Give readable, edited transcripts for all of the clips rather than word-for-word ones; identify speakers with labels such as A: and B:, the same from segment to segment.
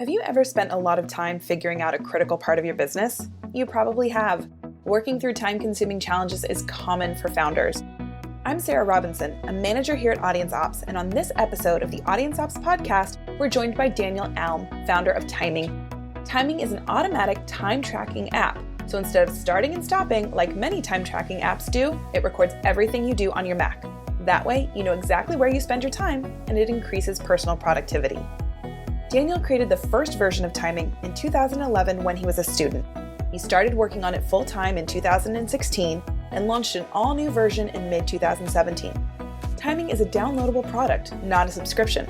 A: Have you ever spent a lot of time figuring out a critical part of your business? You probably have. Working through time-consuming challenges is common for founders. I'm Sarah Robinson, a manager here at Audience Ops, and on this episode of the Audience Ops podcast, we're joined by Daniel Alm, founder of Timing. Timing is an automatic time-tracking app. So instead of starting and stopping like many time-tracking apps do, it records everything you do on your Mac. That way, you know exactly where you spend your time, and it increases personal productivity. Daniel created the first version of Timing in 2011 when he was a student. He started working on it full-time in 2016 and launched an all-new version in mid-2017. Timing is a downloadable product, not a subscription.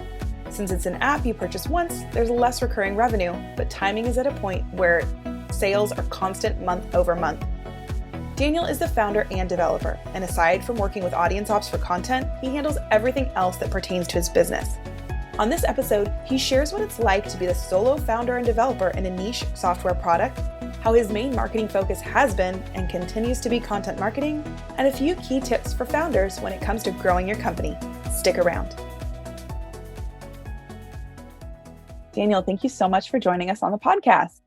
A: Since it's an app you purchase once, there's less recurring revenue, but Timing is at a point where sales are constant month over month. Daniel is the founder and developer, and aside from working with Audience Ops for content, he handles everything else that pertains to his business. On this episode, he shares what it's like to be the solo founder and developer in a niche software product, how his main marketing focus has been and continues to be content marketing, and a few key tips for founders when it comes to growing your company. Stick around. Daniel, thank you so much for joining us on the podcast.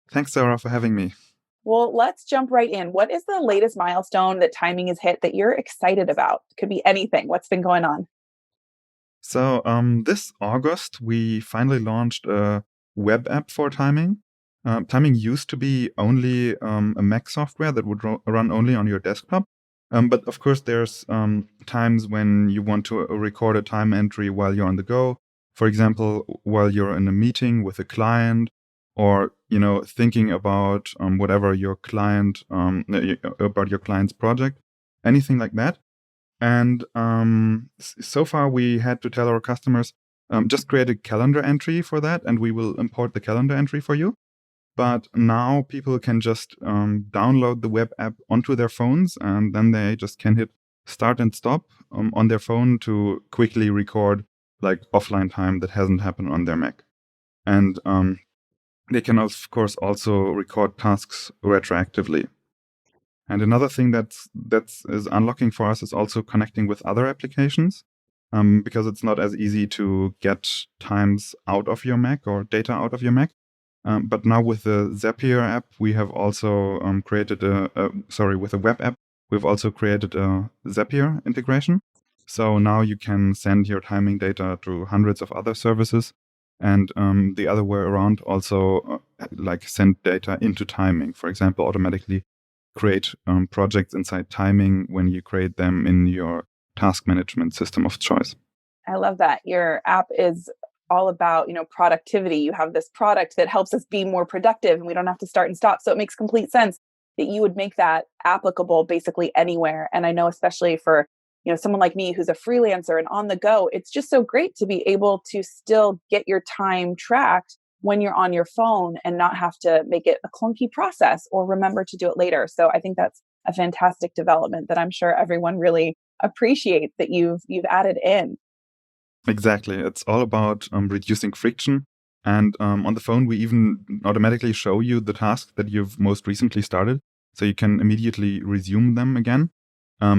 B: Thanks, Sarah, for having me.
A: Well, let's jump right in. What is the latest milestone that Timing has hit that you're excited about? Could be anything. What's been going on?
B: So this August, we finally launched a web app for Timing. Timing used to be only a Mac software that would run only on your desktop. But of course, there's times when you want to record a time entry while you're on the go. For example, while you're in a meeting with a client, or thinking about whatever your client about your client's project, anything like that. And so far, we had to tell our customers, just create a calendar entry for that, and we will import the calendar entry for you. But now people can just download the web app onto their phones, and then they just can hit start and stop on their phone to quickly record like offline time that hasn't happened on their Mac. And they can, of course, also record tasks retroactively. And another thing that is unlocking for us is also connecting with other applications, because it's not as easy to get times out of your Mac or data out of your Mac. But now with the Zapier app, we have also created with the web app, we've also created a Zapier integration. So now you can send your timing data to hundreds of other services, and the other way around also send data into Timing. For example, automatically create projects inside Timing when you create them in your task management system of choice.
A: I love that. Your app is all about, productivity. You have this product that helps us be more productive, and we don't have to start and stop. So it makes complete sense that you would make that applicable basically anywhere. And I know especially for someone like me who's a freelancer and on the go, it's just so great to be able to still get your time tracked when you're on your phone and not have to make it a clunky process or remember to do it later. So I think that's a fantastic development that I'm sure everyone really appreciates that you've added in.
B: Exactly. It's all about reducing friction. And on the phone, we even automatically show you the tasks that you've most recently started, so you can immediately resume them again.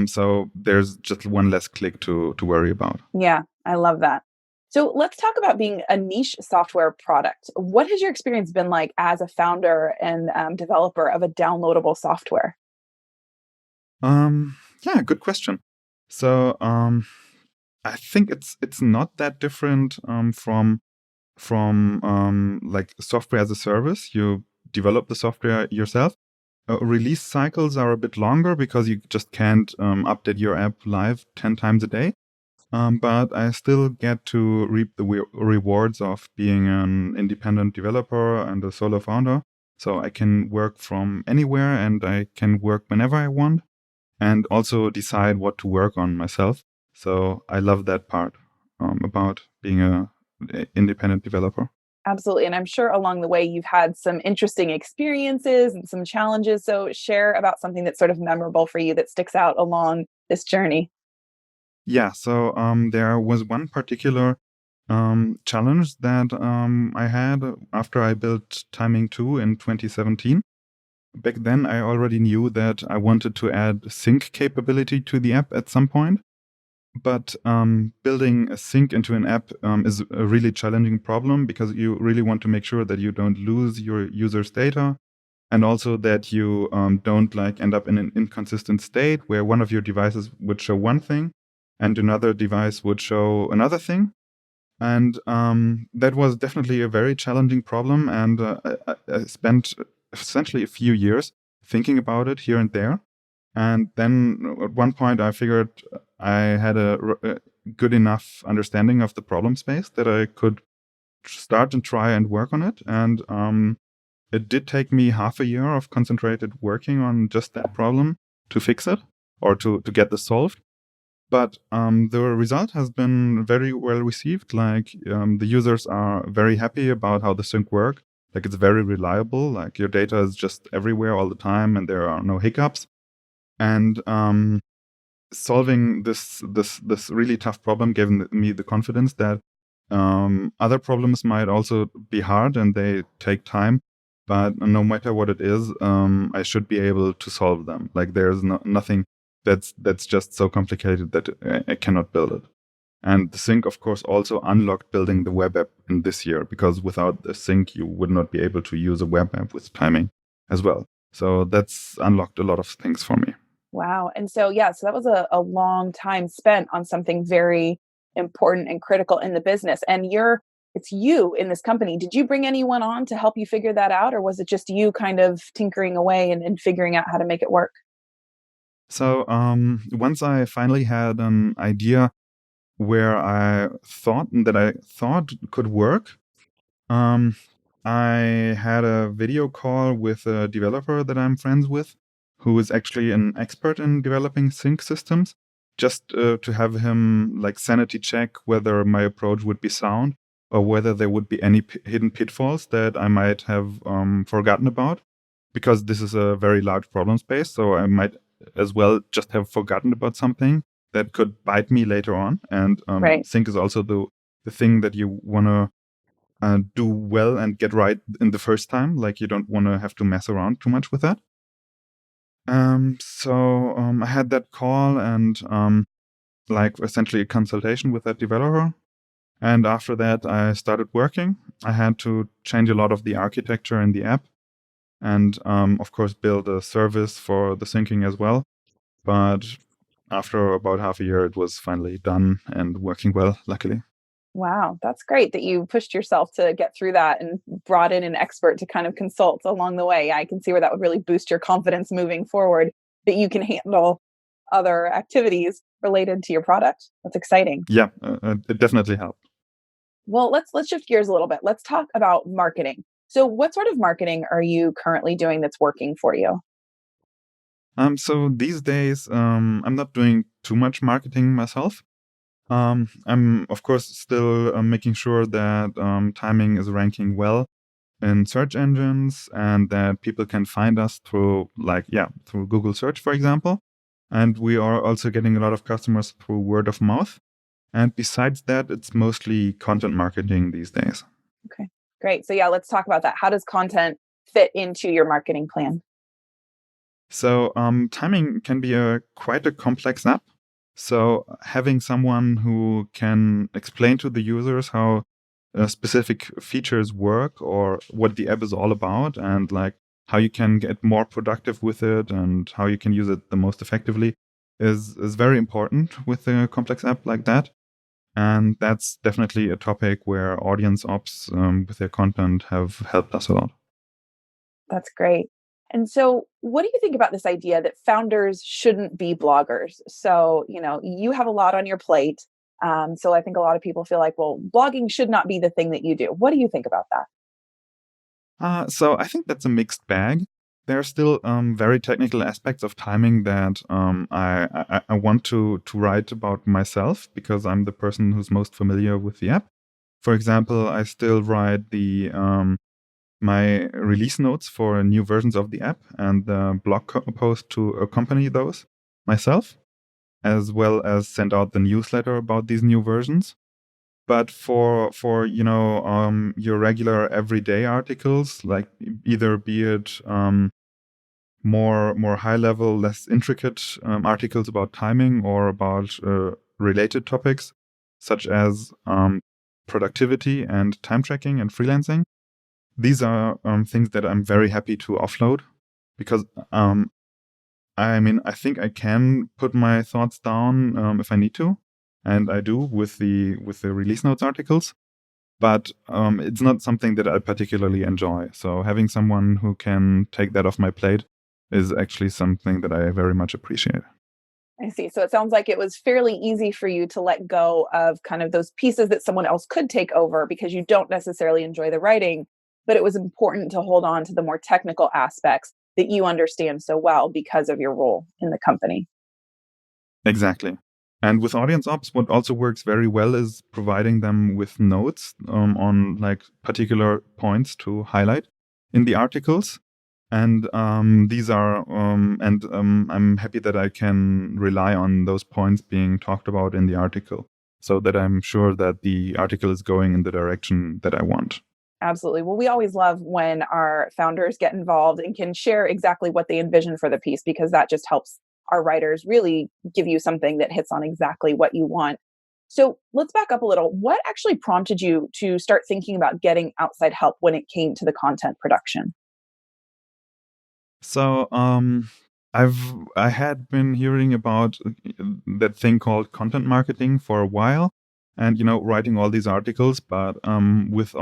B: So there's just one less click to worry about.
A: Yeah, I love that. So let's talk about being a niche software product. What has your experience been like as a founder and developer of a downloadable software?
B: Yeah, good question. So I think it's not that different from like software as a service. You develop the software yourself. Release cycles are a bit longer because you just can't update your app live 10 times a day. But I still get to reap the rewards of being an independent developer and a solo founder. So I can work from anywhere, and I can work whenever I want, and also decide what to work on myself. So I love that part about being an independent developer.
A: Absolutely. And I'm sure along the way, you've had some interesting experiences and some challenges. So share about something that's sort of memorable for you that sticks out along this journey.
B: Yeah, so there was one particular challenge that I had after I built Timing 2 in 2017. Back then, I already knew that I wanted to add sync capability to the app at some point. But building a sync into an app is a really challenging problem because you really want to make sure that you don't lose your users' data, and also that you don't like end up in an inconsistent state where one of your devices would show one thing and another device would show another thing. And that was definitely a very challenging problem. And I spent essentially a few years thinking about it here and there. And then at one point, I figured I had a good enough understanding of the problem space that I could start and try and work on it. And it did take me half a year of concentrated working on just that problem to fix it or to get this solved. But the result has been very well received. Like the users are very happy about how the sync work. Like it's very reliable. Like your data is just everywhere all the time, and there are no hiccups. And solving this really tough problem gave me the confidence that other problems might also be hard and they take time. But no matter what it is, I should be able to solve them. Like there's nothing that's just so complicated that I cannot build it. And the sync, of course, also unlocked building the web app in this year, because without the sync, you would not be able to use a web app with timing as well. So that's unlocked a lot of things for me.
A: Wow. And so, yeah, so that was a long time spent on something very important and critical in the business. And it's you in this company. Did you bring anyone on to help you figure that out? Or was it just you kind of tinkering away and figuring out how to make it work?
B: So once I finally had an idea where I thought could work, um, I had a video call with a developer that I'm friends with, who is actually an expert in developing sync systems, just to have him like sanity check whether my approach would be sound or whether there would be any hidden pitfalls that I might have forgotten about, because this is a very large problem space. So I might as well just have forgotten about something that could bite me later on. And
A: Right.
B: sync is also the thing that you want to do well and get right in the first time. Like you don't want to have to mess around too much with that. So I had that call and like essentially a consultation with that developer. And after that, I started working. I had to change a lot of the architecture in the app and, of course, build a service for the syncing as well. But after about half a year, it was finally done and working well, luckily.
A: Wow, that's great that you pushed yourself to get through that and brought in an expert to kind of consult along the way. I can see where that would really boost your confidence moving forward, that you can handle other activities related to your product. That's exciting.
B: Yeah, it definitely helped.
A: Well, let's shift gears a little bit. Let's talk about marketing. So, what sort of marketing are you currently doing that's working for you?
B: So these days, I'm not doing too much marketing myself. I'm, of course, still making sure that timing is ranking well in search engines and that people can find us through, like, yeah, through Google search, for example. And we are also getting a lot of customers through word of mouth. And besides that, it's mostly content marketing these days.
A: Okay, great. So, yeah, let's talk about that. How does content fit into your marketing plan?
B: So timing can be quite a complex app. So having someone who can explain to the users how specific features work or what the app is all about, and like how you can get more productive with it and how you can use it the most effectively is very important with a complex app like that. And that's definitely a topic where audience ops with their content have helped us a lot.
A: That's great. And so, what do you think about this idea that founders shouldn't be bloggers? So, you have a lot on your plate. So, I think a lot of people feel like, well, blogging should not be the thing that you do. What do you think about that?
B: So I think that's a mixed bag. There are still very technical aspects of timing that I want to write about myself because I'm the person who's most familiar with the app. For example, I still write the my release notes for new versions of the app and the post to accompany those myself, as well as send out the newsletter about these new versions. But for your regular everyday articles, like either be it more high level, less intricate articles about timing or about related topics, such as productivity and time tracking and freelancing. These are things that I'm very happy to offload because I think I can put my thoughts down if I need to, and I do with the release notes articles. But it's not something that I particularly enjoy. So having someone who can take that off my plate is actually something that I very much appreciate.
A: I see. So it sounds like it was fairly easy for you to let go of kind of those pieces that someone else could take over because you don't necessarily enjoy the writing, but it was important to hold on to the more technical aspects that you understand so well because of your role in the company.
B: Exactly. And with audience ops, what also works very well is providing them with notes on like particular points to highlight in the articles. And these are, I'm happy that I can rely on those points being talked about in the article so that I'm sure that the article is going in the direction that I want.
A: Absolutely. Well, we always love when our founders get involved and can share exactly what they envision for the piece because that just helps our writers really give you something that hits on exactly what you want. So let's back up a little. What actually prompted you to start thinking about getting outside help when it came to the content production?
B: So I had been hearing about that thing called content marketing for a while, and writing all these articles, but with um,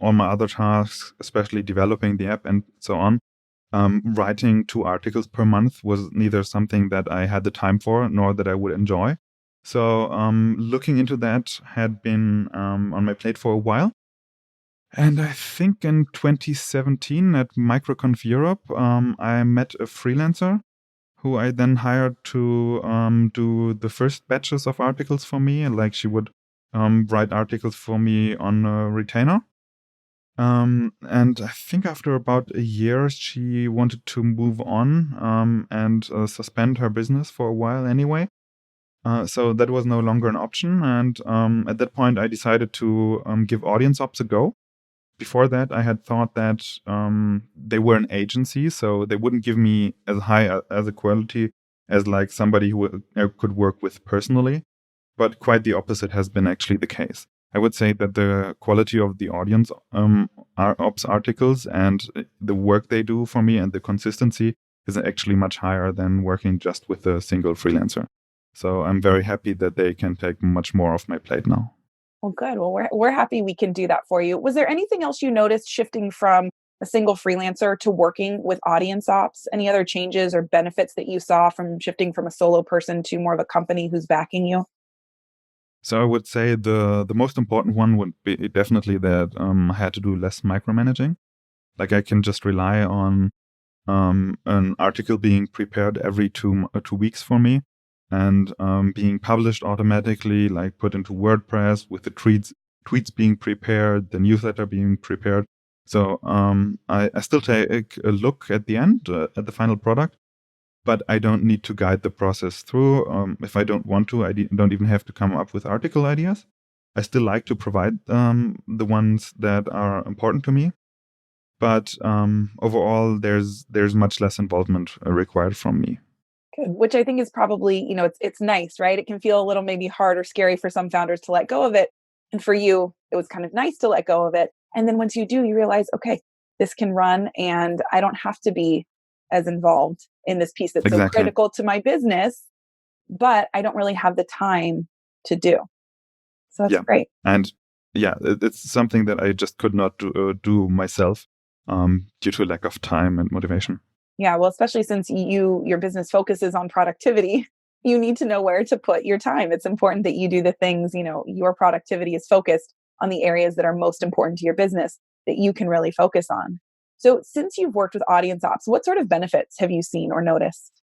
B: all my other tasks, especially developing the app and so on, writing 2 articles per month was neither something that I had the time for nor that I would enjoy. So looking into that had been on my plate for a while. And I think in 2017 at MicroConf Europe, I met a freelancer who I then hired to do the first batches of articles for me. Like she would write articles for me on a retainer. And I think after about a year, she wanted to move on and suspend her business for a while anyway. So that was no longer an option. And at that point, I decided to give Audience Ops a go. Before that, I had thought that they were an agency, so they wouldn't give me as high as a quality as like somebody who could work with personally. But quite the opposite has been actually the case. I would say that the quality of the audience ops articles and the work they do for me and the consistency is actually much higher than working just with a single freelancer. So I'm very happy that they can take much more off my plate now.
A: Well, good. Well, we're happy we can do that for you. Was there anything else you noticed shifting from a single freelancer to working with audience ops? Any other changes or benefits that you saw from shifting from a solo person to more of a company who's backing you?
B: So I would say the most important one would be definitely that I had to do less micromanaging. Like I can just rely on an article being prepared every 2 weeks for me and being published automatically, like put into WordPress with the tweets being prepared, the newsletter being prepared. So I still take a look at the end at the final product, but I don't need to guide the process through. If I don't want to, don't even have to come up with article ideas. I still like to provide the ones that are important to me, but overall, there's much less involvement required from me.
A: Good. Which I think is probably, it's nice, right? It can feel a little maybe hard or scary for some founders to let go of it. And for you, it was kind of nice to let go of it. And then once you do, you realize, okay, this can run and I don't have to be as involved in this piece that's so
B: Exactly.
A: critical to my business, but I don't really have the time to do. So that's
B: Yeah.
A: great.
B: And yeah, it's something that I just could not do myself due to lack of time and motivation.
A: Yeah, well, especially since your business focuses on productivity, you need to know where to put your time. It's important that you do the things, your productivity is focused on the areas that are most important to your business that you can really focus on. So, since you've worked with audience ops, what sort of benefits have you seen or noticed?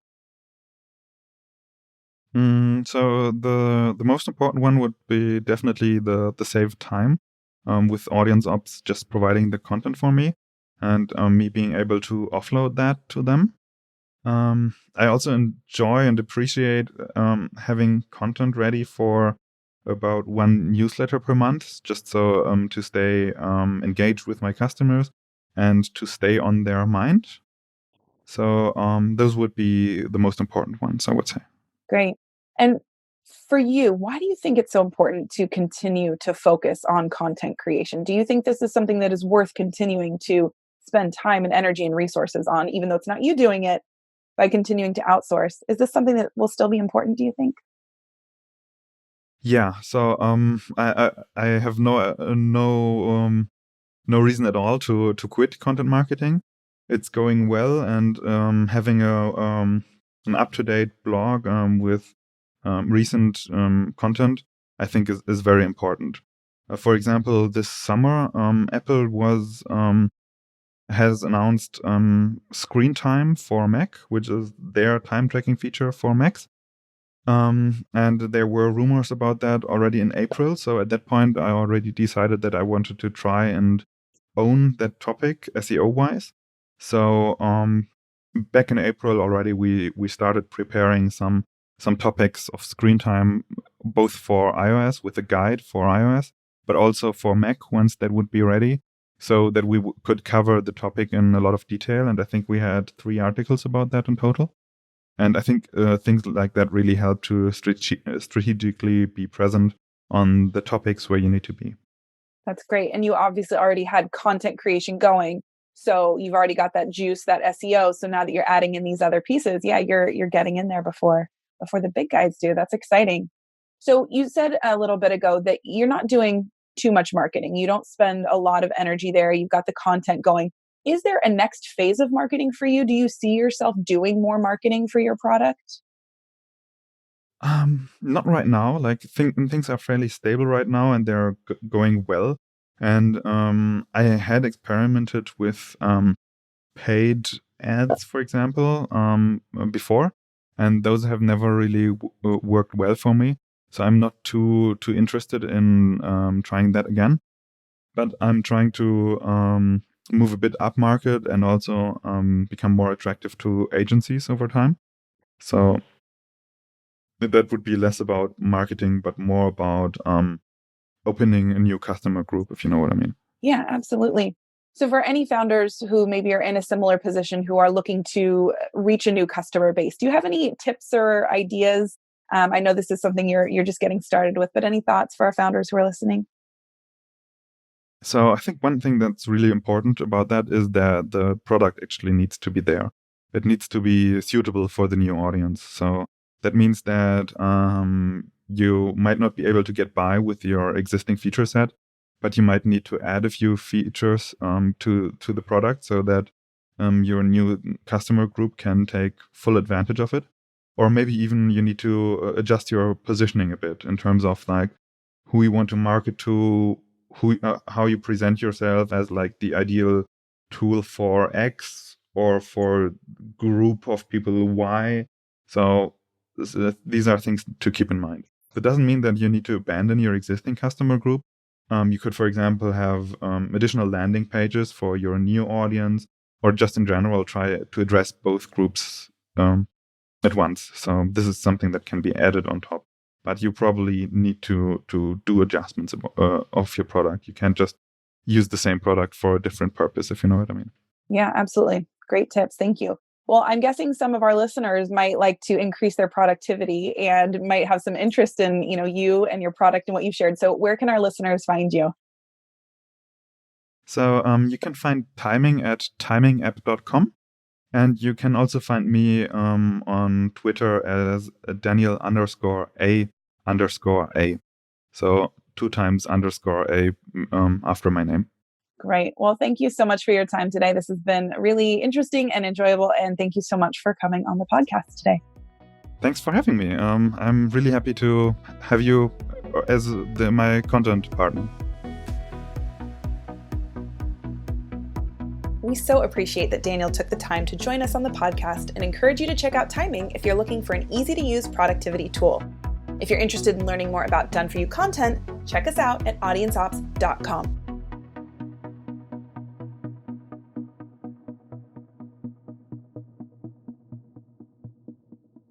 B: So the most important one would be definitely the saved time with audience ops just providing the content for me and me being able to offload that to them. I also enjoy and appreciate having content ready for about 1 newsletter per month, just so to stay engaged with my customers and to stay on their mind. So those would be the most important ones, I would say.
A: Great. And for you, why do you think it's so important to continue to focus on content creation? Do you think this is something that is worth continuing to spend time and energy and resources on, even though it's not you doing it, by continuing to outsource? Is this something that will still be important, do you think?
B: Yeah. So I have no reason at all to quit content marketing. It's going well, and having an up to date blog with recent content, I think is very important. For example, this summer, Apple has announced screen time for Mac, which is their time tracking feature for Macs. And there were rumors about that already in April. So at that point, I already decided that I wanted to try and own that topic SEO wise. So back in April already, we started preparing some topics of screen time, both for iOS with a guide for iOS, but also for Mac once that would be ready, so that we could cover the topic in a lot of detail. And I think we had 3 articles about that in total. And I think things like that really help to strategically be present on the topics where you need to be.
A: That's great. And you obviously already had content creation going. So you've already got that juice, that SEO. So now that you're adding in these other pieces, yeah, you're getting in there before the big guys do. That's exciting. So you said a little bit ago that you're not doing too much marketing. You don't spend a lot of energy there. You've got the content going. Is there a next phase of marketing for you? Do you see yourself doing more marketing for your product?
B: Not right now. Like things are fairly stable right now, and they're going well. And I had experimented with paid ads, for example, before, and those have never really worked well for me. So I'm not too interested in trying that again. But I'm trying to move a bit up market and also become more attractive to agencies over time. So that would be less about marketing, but more about opening a new customer group, if you know what I mean.
A: Yeah, absolutely. So for any founders who maybe are in a similar position who are looking to reach a new customer base, do you have any tips or ideas? I know this is something you're just getting started with, but any thoughts for our founders who are listening?
B: So I think one thing that's really important about that is that the product actually needs to be there. It needs to be suitable for the new audience. So that means that you might not be able to get by with your existing feature set, but you might need to add a few features to the product so that your new customer group can take full advantage of it. Or maybe even you need to adjust your positioning a bit in terms of like who you want to market to, how you present yourself as like the ideal tool for X or for group of people Y. So these are things to keep in mind. That doesn't mean that you need to abandon your existing customer group. You could, for example, have additional landing pages for your new audience, or just in general try to address both groups at once. So this is something that can be added on top. But you probably need to do adjustments of your product. You can't just use the same product for a different purpose, if you know what I mean.
A: Yeah, absolutely. Great tips. Thank you. Well, I'm guessing some of our listeners might like to increase their productivity and might have some interest in, you and your product and what you've shared. So where can our listeners find you?
B: So you can find timing at timingapp.com. And you can also find me on Twitter as Daniel_A_A. So 2 times _A after my name.
A: Great. Well, thank you so much for your time today. This has been really interesting and enjoyable. And thank you so much for coming on the podcast today.
B: Thanks for having me. I'm really happy to have you as my content partner.
A: We so appreciate that Daniel took the time to join us on the podcast and encourage you to check out Timing if you're looking for an easy-to-use productivity tool. If you're interested in learning more about done-for-you content, check us out at audienceops.com.